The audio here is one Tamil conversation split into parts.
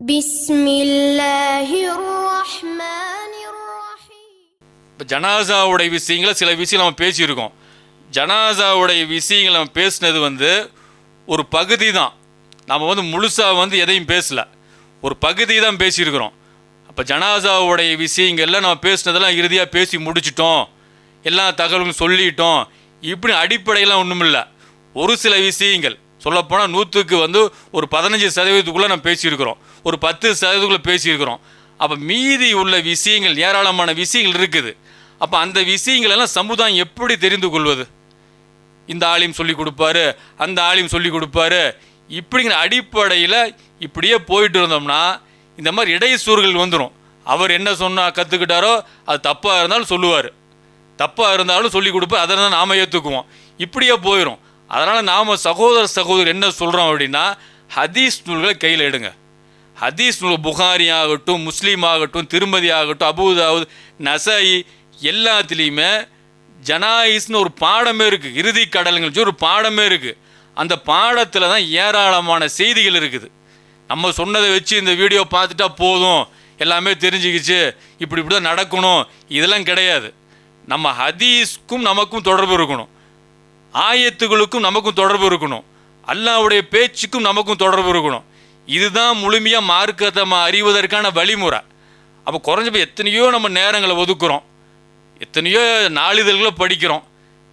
இப்போ ஜனாசாவுடைய விஷயங்களை சில விஷயம் நம்ம பேசியிருக்கோம். ஜனாசாவுடைய விஷயங்கள் நம்ம பேசினது ஒரு பகுதி தான். நம்ம முழுசாக எதையும் பேசலை, ஒரு பகுதி தான் பேசியிருக்கிறோம். அப்போ ஜனாசாவுடைய விஷயங்களில் நம்ம பேசினதெல்லாம் இறுதியாக பேசி முடிச்சிட்டோம், எல்லா தகவல்களும் சொல்லிட்டோம், இப்படி அடிப்படையெல்லாம் ஒன்றும் இல்லை. ஒரு சில விஷயங்கள் சொல்லப்போனால் 100க்கு ஒரு 15% நம்ம பேசியிருக்கிறோம், ஒரு 10% பேசியிருக்கிறோம். அப்போ மீதி உள்ள விஷயங்கள் ஏராளமான விஷயங்கள் இருக்குது. அப்போ அந்த விஷயங்கள் எல்லாம் சமுதாயம் எப்படி தெரிந்து கொள்வது? இந்த ஆலிம் சொல்லி கொடுப்பாரு, அந்த ஆலிம் சொல்லி கொடுப்பாரு, இப்படிங்கிற அடிப்படையில் இப்படியே போயிட்டு இருந்தோம்னா இந்த மாதிரி இடைச்சூறுகள் வந்துடும். அவர் என்ன சொன்னால் கற்றுக்கிட்டாரோ அது தப்பாக இருந்தாலும் சொல்லுவார், தப்பாக இருந்தாலும் சொல்லி கொடுப்பார், அதை தான் நாம் ஏற்றுக்குவோம். இப்படியே போயிடும். அதனால் நாம் சகோதரர் என்ன சொல்கிறோம் அப்படின்னா, ஹதீஸ் நூல்களை கையில் எடுங்க. ஹதீஸ் நூல் புகாரி ஆகட்டும், முஸ்லீம் ஆகட்டும், திருமதி ஆகட்டும், அபூதாவுத், நசாயி, எல்லாத்துலேயுமே ஜனாயிஸ்னு ஒரு பாடமே இருக்குது. இறுதி கடல்கள் ஒரு பாடமே இருக்குது. அந்த பாடத்தில் தான் ஏராளமான செய்திகள் இருக்குது. நம்ம சொன்னதை வச்சு இந்த வீடியோ பார்த்துட்டா போதும், எல்லாமே தெரிஞ்சுக்கிச்சு, இப்படி தான் நடக்கணும், இதெல்லாம் கிடையாது. நம்ம ஹதீஸ்க்கும் நமக்கும் தொடர்பு இருக்கணும், ஆயத்துகளுக்கும் நமக்கும் தொடர்பு இருக்கணும், அல்லாஹ்வுடைய பேச்சுக்கும் நமக்கும் தொடர்பு இருக்கணும். இதுதான் முழுமையாக மார்க்கத்தை அறிவதற்கான வழிமுறை. அப்போ குறைஞ்சப்போ எத்தனையோ நம்ம நேரங்களை ஒதுக்குறோம், எத்தனையோ நாளிதழ்களை படிக்கிறோம்,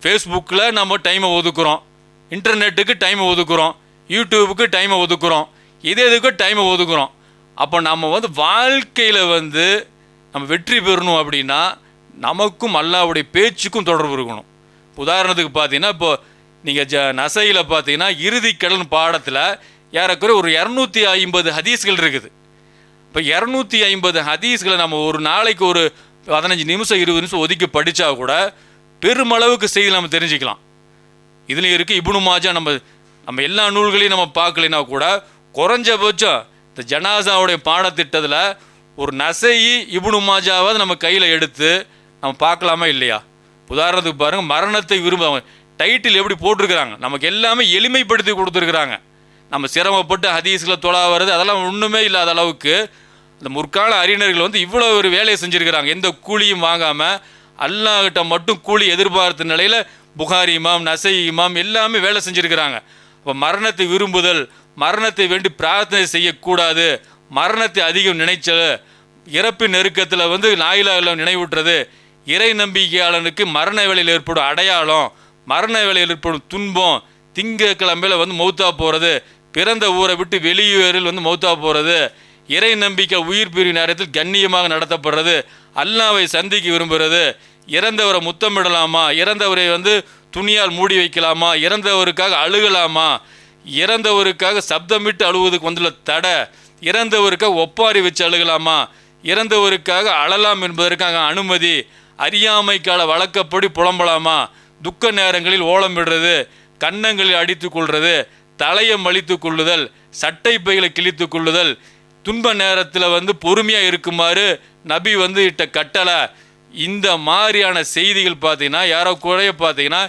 ஃபேஸ்புக்கில் நம்ம டைமை ஒதுக்குறோம், இன்டர்நெட்டுக்கு டைமை ஒதுக்குறோம், யூடியூபுக்கு டைமை ஒதுக்குறோம், இதுக்கு டைமை ஒதுக்குறோம். அப்போ நம்ம வாழ்க்கையில் நம்ம வெற்றி பெறணும் அப்படின்னா நமக்கும் அல்லாஹ்வுடைய பேச்சுக்கும் தொடர்பு இருக்கணும். உதாரணத்துக்கு பார்த்தீங்கன்னா, இப்போது நீங்கள் நசையில் பார்த்தீங்கன்னா இறுதி கடல் பாடத்தில் ஏறக்குறைய ஒரு 250 ஹதீஸ்கள் இருக்குது. இப்போ 250 ஹதீஸ்களை நம்ம ஒரு நாளைக்கு ஒரு 15 நிமிஷம் 20 நிமிஷம் ஒதுக்கி படித்தா கூட பெருமளவுக்கு செய்தி நம்ம தெரிஞ்சுக்கலாம். இதுலேயும் இருக்குது. இப்னு மாஜா நம்ம எல்லா நூல்களையும் நம்ம பார்க்கலைன்னா கூட குறைஞ்சபட்சம் இந்த ஜனாசாவுடைய பாடத்திட்டத்தில் ஒரு நசையி இப்னு மாஜாவாவது நம்ம கையில் எடுத்து நம்ம பார்க்கலாமா இல்லையா? உதாரணத்துக்கு பாருங்கள், மரணத்தை விரும்ப டைட்டில் எப்படி போட்டிருக்கிறாங்க, நமக்கு எல்லாமே எளிமைப்படுத்தி கொடுத்துருக்குறாங்க. நம்ம சிரமப்பட்டு ஹதீஸில் தொழா வருது அதெல்லாம் ஒன்றுமே இல்லாத அளவுக்கு இந்த முற்கால அறிஞர்கள் இவ்வளோ ஒரு வேலையை செஞ்சுருக்கிறாங்க. எந்த கூலியும் வாங்காமல் அல்லாஹ்கிட்ட மட்டும் கூலி எதிர்பார்த்த நிலையில் புகாரி இமாம், நசை இமாம் எல்லாமே வேலை செஞ்சுருக்கிறாங்க. இப்போ மரணத்தை விரும்புதல், மரணத்தை வேண்டி பிரார்த்தனை செய்யக்கூடாது, மரணத்தை அதிகம் நினைச்சல், இறப்பு நெருக்கத்தில் லா இலாஹ இல்லல்லாஹ் நினைவூட்டுறது, இறை நம்பிக்கையாளனுக்கு மரண வேளையில் ஏற்படும் அடையாளம், மரண வேளையில் ஏற்படும் துன்பம், திங்கக்கிழமையில் மௌத்தா போகிறது, பிறந்த ஊரை விட்டு வெளியூரில் மௌத்தா போகிறது, இறை நம்பிக்கை உயிர் பிரிவு நேரத்தில் கண்ணியமாக நடத்தப்படுறது, அல்லாஹ்வை சந்திக்க விரும்புகிறது, இறந்தவரை முத்தமிடலாமா, இறந்தவரை துணியால் மூடி வைக்கலாமா, இறந்தவருக்காக அழுகலாமா, இறந்தவருக்காக சப்தமிட்டு அழுவதுக்கு வந்துள்ள தடை, இறந்தவருக்காக ஒப்பாரி வச்சு அழுகலாமா, இறந்தவருக்காக அழலாம் என்பதற்காக அனுமதி, அறியாமைக்கால வழக்கப்படி புலம்பலாமா, துக்க நேரங்களில் ஓலம் விடுறது, கன்னங்களில் அடித்து கொள்வது, தலையை மலித்து கொள்ளுதல், சட்டை பைகளை கிழித்து கொள்ளுதல், துன்ப நேரத்தில் பொறுமையாக இருக்குமாறு நபி இட்ட கட்டளை, இந்த மாதிரியான செய்திகள் பார்த்தீங்கன்னா யாரோ குறைய பார்த்தீங்கன்னா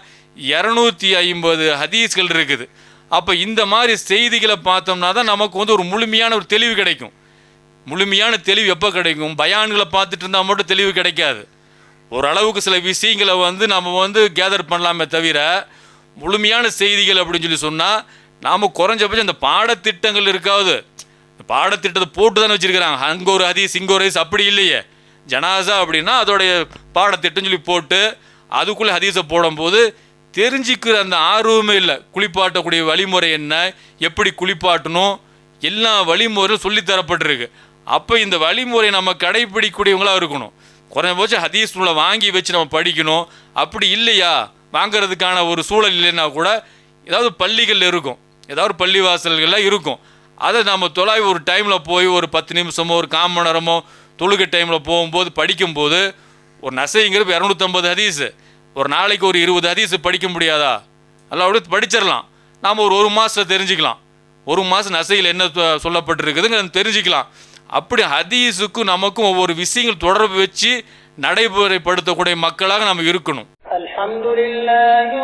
250 ஹதீஸ்கள் இருக்குது. அப்போ இந்த மாதிரி செய்திகளை பார்த்தோம்னா தான் நமக்கு ஒரு முழுமையான ஒரு தெளிவு கிடைக்கும். முழுமையான தெளிவு எப்போ கிடைக்கும்? பயான்களை பார்த்துட்டு இருந்தால் மட்டும் தெளிவு கிடைக்காது. ஓரளவுக்கு சில விஷயங்களை நம்ம கேதர் பண்ணலாமே தவிர முழுமையான செய்திகள் அப்படின்னு சொன்னால் நாம் குறைஞ்சபட்சம் இந்த பாடத்திட்டங்கள் இருக்காது. பாடத்திட்டத்தை போட்டு தானே வச்சுருக்கிறாங்க, அங்கே ஒரு ஹதீஸ் இங்கே ஒரு ஹதீஸ், அப்படி இல்லையே. ஜனாசா அப்படின்னா அதோடைய பாடத்திட்டம் போட்டு அதுக்குள்ளே ஹதீஸை போடும்போது தெரிஞ்சிக்கிற அந்த ஆர்வமே இல்லை. குளிப்பாட்டக்கூடிய வழிமுறை என்ன, எப்படி குளிப்பாட்டணும், எல்லா வழிமுறையும் சொல்லித்தரப்பட்டிருக்கு. அப்போ இந்த வழிமுறை நம்ம கடைப்பிடிக்கக்கூடியவங்களாக இருக்கணும். குறைஞ்சபட்சம் ஹதீஸ் நூலை வாங்கி வச்சு நம்ம படிக்கணும். அப்படி இல்லையா, வாங்கிறதுக்கான ஒரு சூழல் இல்லைன்னா கூட ஏதாவது பள்ளிகள் இருக்கும், ஏதாவது பள்ளி வாசல்கள்லாம் இருக்கும், அதை நம்ம தொலைவி ஒரு டைமில் போய் ஒரு 10 நிமிஷமோ ஒரு 1/4 மணி நேரமோ தொழுகை டைமில் போகும்போது படிக்கும்போது ஒரு நசைங்கிறது 250 ஹதீஸு, ஒரு நாளைக்கு ஒரு 20 ஹதீஸு படிக்க முடியாதா? நல்லா அப்படி படிச்சிடலாம். நாம் ஒரு மாதத்தில் தெரிஞ்சுக்கலாம், ஒரு மாதம் நசையில் என்ன சொல்லப்பட்டிருக்குதுங்க தெரிஞ்சுக்கலாம். அப்படி ஹதீஸுக்கும் நமக்கும் ஒவ்வொரு விஷயங்கள் தொடர்பு வச்சு நடைமுறைப்படுத்தக்கூடிய மக்களாக நம்ம இருக்கணும். அல்ஹம்துலில்லாஹி